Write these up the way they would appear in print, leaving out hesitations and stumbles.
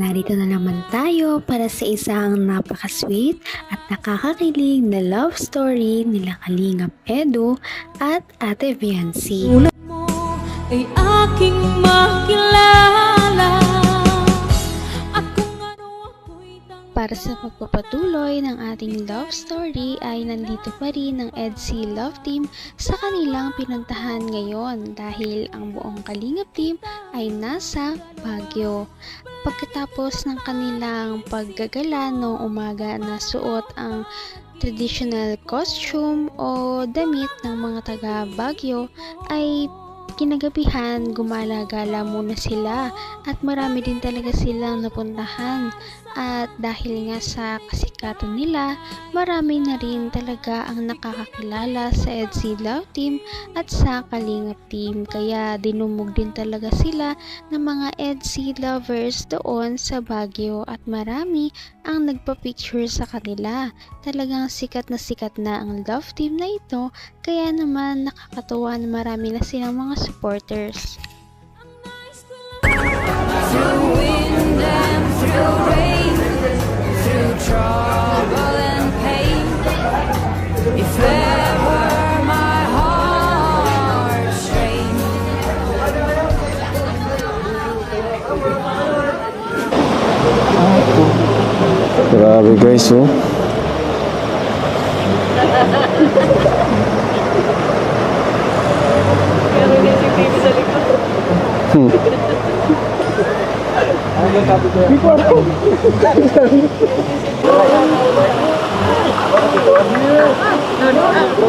narito na naman tayo para sa isang napaka-sweet at nakakakilig na love story nila Kalingap Edu at Ate Viancy. Mo ay aking makilala. Para sa pagpapatuloy ng ating love story ay nandito pa rin ang EDSI Love Team sa kanilang pinuntahan ngayon dahil ang buong Kalingap Team ay nasa Baguio. Pagkatapos ng kanilang paggagala noong umaga na suot ang traditional costume o damit ng mga taga Baguio ay kinagabihan gumala-gala muna sila at marami din talaga silang napuntahan. At dahil nga sa kasikatan nila, marami na rin talaga ang nakakakilala sa EDSI Love Team at sa Kalingap Team. Kaya dinumog din talaga sila ng mga EDSI lovers doon sa Baguio at marami ang nagpa-picture sa kanila. Talagang sikat na ang Love Team na ito, kaya naman nakakatuwa na marami na silang mga supporters. Through wind and through rain, through trouble and pain, if ever my heart strained. Grabe guys, oh.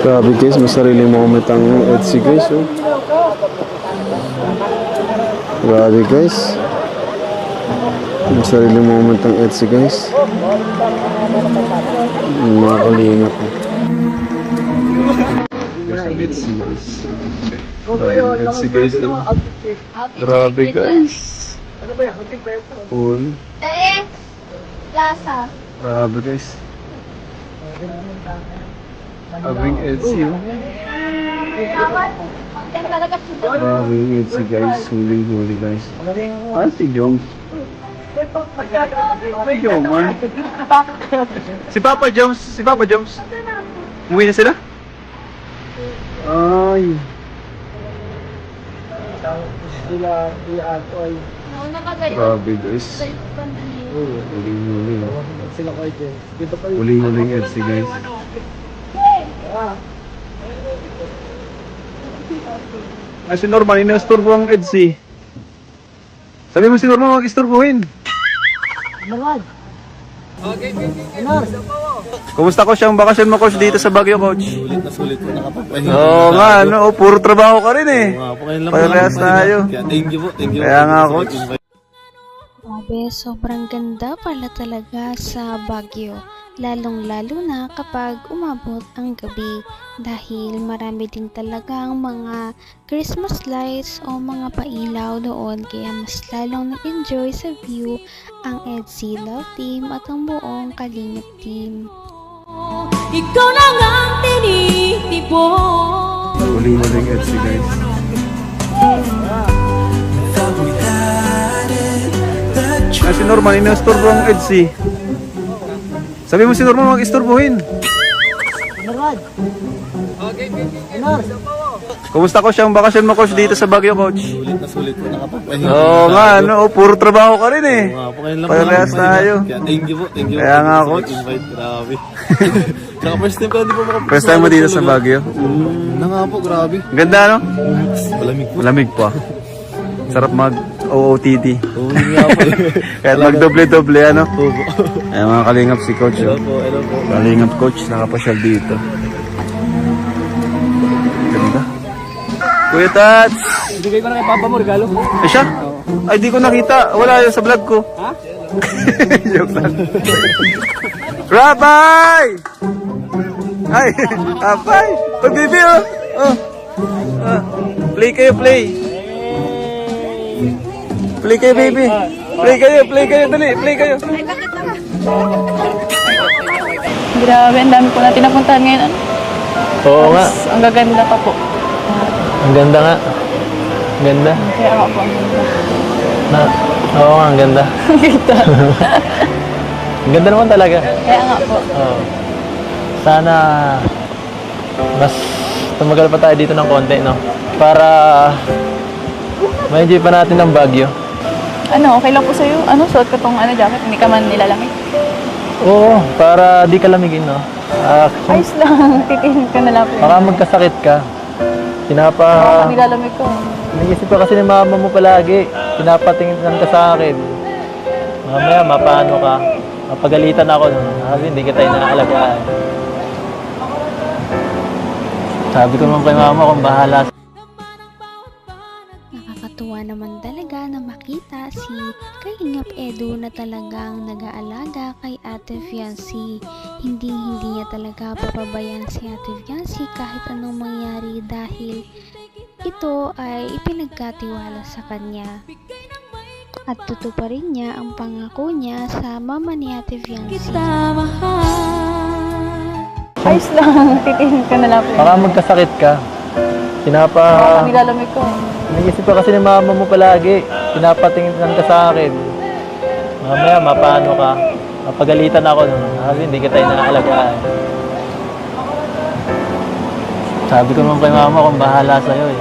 Grabe guys, may sariling moment ang EDSI guys, oh. Grabe guys, may sariling moment ang EDSI guys. Mga Kalingap, oh. EDSI guys. EDSI guys, oh. Grabe guys. Cool. Lasa. Grabe guys. Abing EDSI, oh. Abing EDSI guys. Huli guys. Ah, si Jom. May Jom, man. Si Papa Joms. Umuwi na sila? Ay. Grabe guys. Huling-huli, oh. Huling-huling EDSI guys. Ay, si Norman, inasturbo ang EDSI. Sabi mo si Norman, mag-isturbuhin. Norman. Okay. Kumusta coach ang bakasyon mo coach dito sa Baguio coach? Sulit po nakapagpahinga. Oo nga, ano, puro trabaho ka rin eh. Oo nga po, ngayon lang Parehas tayo. Thank you po. Kaya nga coach. Grabe, sobrang ganda pala talaga sa Baguio. Lalong-lalo na kapag umabot ang gabi dahil marami din talagang mga Christmas lights o mga pailaw doon kaya mas lalong nag-enjoy sa view ang EDSI Love Team at ang buong Kalingap Team. Ikaw lang ang tinitipon. Huling-huling EDSI guys. Ay, si Norman, inasturbo ang EDSI. Sabi mo si Norman, mag-isturbuhin. Norman. Okay. Kumusta coach ang bakasyon mo coach dito sa Baguio coach? Sulit po nakapagpahinga. Oo nga, ano, puro trabaho ka rin eh. Oo nga po, ngayon lang Parehas tayo. Thank you po. Kaya nga coach. Invite, grabe. Saka first time ko hindi po makapagpahinga. First time mo dito sa Baguio? Na nga po, grabe. Ganda no? Malamig po. Malamig pa. Sarap mag-OOTD. Oo nga po. Kahit mag-doble-doble ano? Oo po. Ay mga Kalingap si coach. Hello Oh. po. Kalingap coach, nakapasyal dito. Ganda. Kuya Tats! Bigay ko na kay Papa mo regalo. Ay siya? Ay di ko nakita. Wala yun sa vlog ko. Ha? Joke lang. Rabay! Ay, Rabay! Pag-bibi oh! Oh. Play kayo, play. Play kayo, baby. Play kayo, dali, play kayo. Grabe, ang dami po natin napuntahan ngayon. Oo nga. Ang gaganda pa po. Ang ganda nga. Ganda. Kaya ako po ang ganda. Oo nga, ang ganda. Ang ganda naman talaga. Kaya nga po. Oo. Sana mas tumagal pa tayo dito ng konti, no? Para ma-enjoy pa natin ang Baguio. Ano, okay lang po sa'yo? Ano, suot ka tong jacket, hindi ka man nilalamig? Oo, para di ka lamigin, no? Ayos lang, titingin ka na lang po. Baka magkasakit ka. Baka nilalamig ko. Naisip ka kasi ni mama mo palagi. Pinapatingin ka sa akin. Mamaya, mapano ka. Mapagalitan ako nun. Sabi, hindi kita inaalagaan. Sabi ko naman kay mama kung bahala. Nakakatuwa naman talaga na makita si Kalingap Edu na talagang nag-aalaga kay Ate Fiancy. Hindi niya talaga papabayaan si Ate Fiancy kahit anong mangyari dahil ito ay ipinagkatiwala sa kanya. At tutuparin niya ang pangako niya sa mama ni Ate Fiancy. Kita mahal. Ayos lang, titingin ka na lang po. Baka magkasakit ka. Baka nilalamig ko. Naisip ka kasi ni mama mo palagi. Pinapatingin ka sa akin. Mamaya, mapano ka. Mapagalitan ako nun. Sabi, hindi kita inaalagaan. Sabi ko naman kay mama kung bahala sa'yo eh.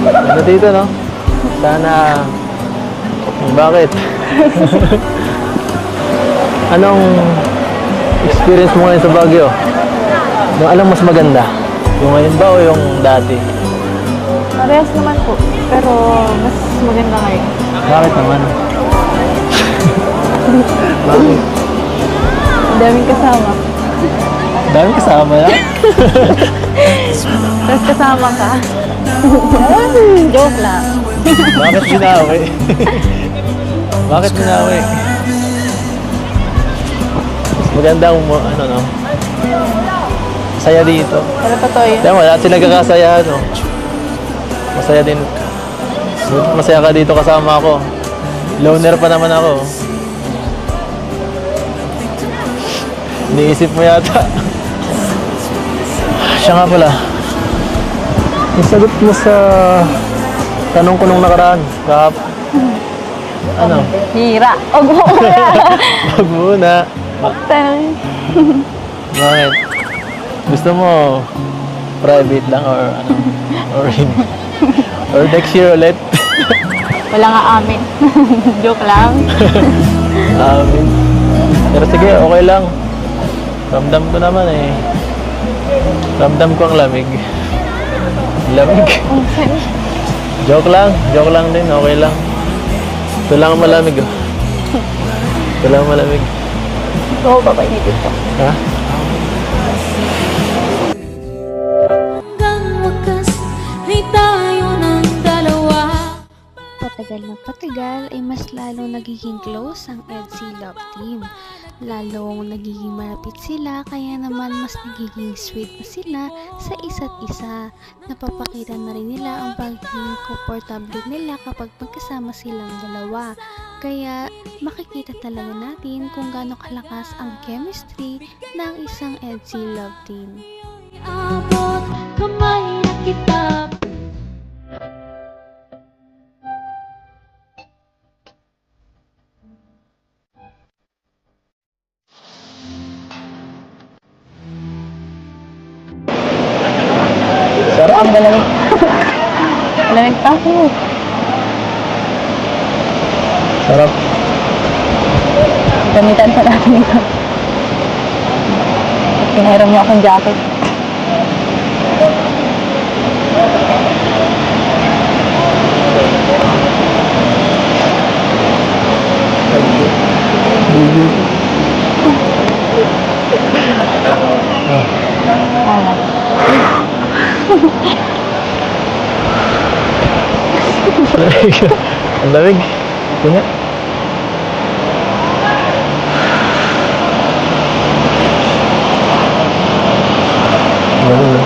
Ano dito, no? Sana... Bakit? Anong experience mo ngayon sa Baguio? Yung alam mas maganda? Yung ngayon ba o yung dati? Parehas naman po, pero mas maganda ngayon. Bakit naman? Bakit? Ang daming kasama. Dami kasama na? Tapos kasama ka. Joke lang. Bakit binawi? Bakit binawi? Mas maganda kung ano, no? Saya dito. Pero totoo yun. Kaya wala sila kakasaya, no? Masaya din. Masaya ka dito kasama ako. Loner pa naman ako. Iniisip mo yata. Siya nga pala. Isagot mo sa tanong ko nung nakaraan. Ano? Hira. O, go muna. Wag muna. Tanong. Bakit? Gusto mo private lang or ano? Or next year ulit? Wala nga amin. Joke lang. Pero sige, okay lang. Ramdam ko naman eh. Ramdam ko ang lamig. Lamig. Joke lang din, okay lang. Ito lang ang malamig oh. Ito lang ang malamig. Oo, papainitin ko. Ha? Hanggang wakas ay tayo ng dalawa. Patagal na patagal ay mas lalong nagiging close ang EDSI Love Team. Lalong nagiging malapit sila kaya naman mas nagiging sweet na sila sa isa't isa. Napapakita na rin nila ang pagiging komportable nila kapag magkasama silang dalawa. Kaya makikita talaga natin kung gaano kalakas ang chemistry ng isang EDSI Love Team. Abot kamay na kita. Sarap. Ang malamig. Malamig pa ako. Sarap. Gamitan pa natin ito. Pinahiram niyo akong jacket. Ang lamig. Ito nga. Lamig na.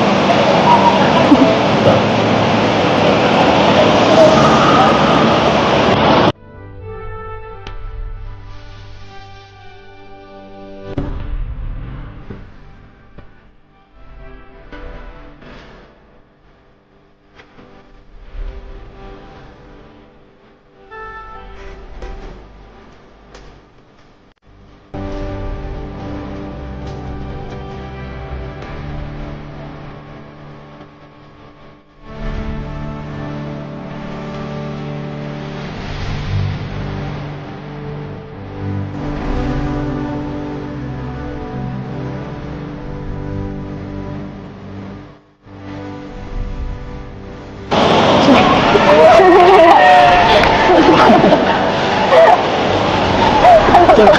Bigay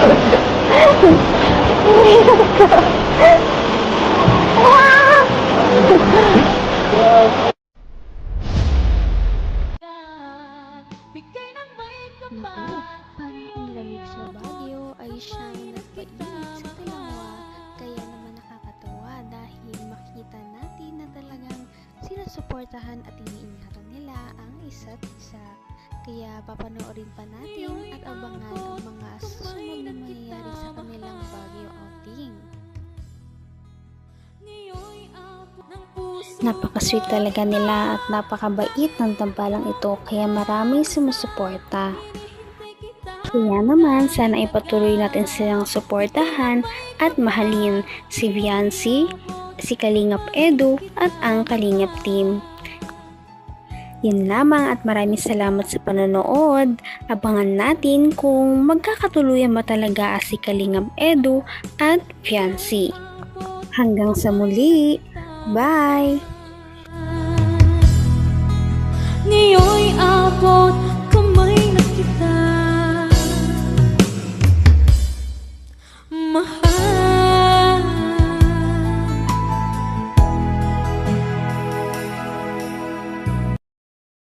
ng may Naku, kapal. parang ang lamig sa Baguio ay siyang nagpainit sa dalawa. Kaya naman nakakatawa dahil makita natin na talagang sinusuportahan at iniingatan nila ang isa't isa. Kaya papanoorin pa natin at abangan ang mga susunod na mangyayari sa kanilang Baguio outing. Ngayon'y abot ng puso. Napaka-sweet talaga nila at napakabait ng tambalang ito kaya maraming sumusuporta. Kaya naman sana ipatuloy natin silang suportahan at mahalin si Viancy, si Kalingap Edu at ang Kalingap Team. Yun lamang at maraming salamat sa panonood. Abangan natin kung magkakatuluyan ba talaga si Kalingap Edu at Viancy. Hanggang sa muli. Bye! Ngayon'y abot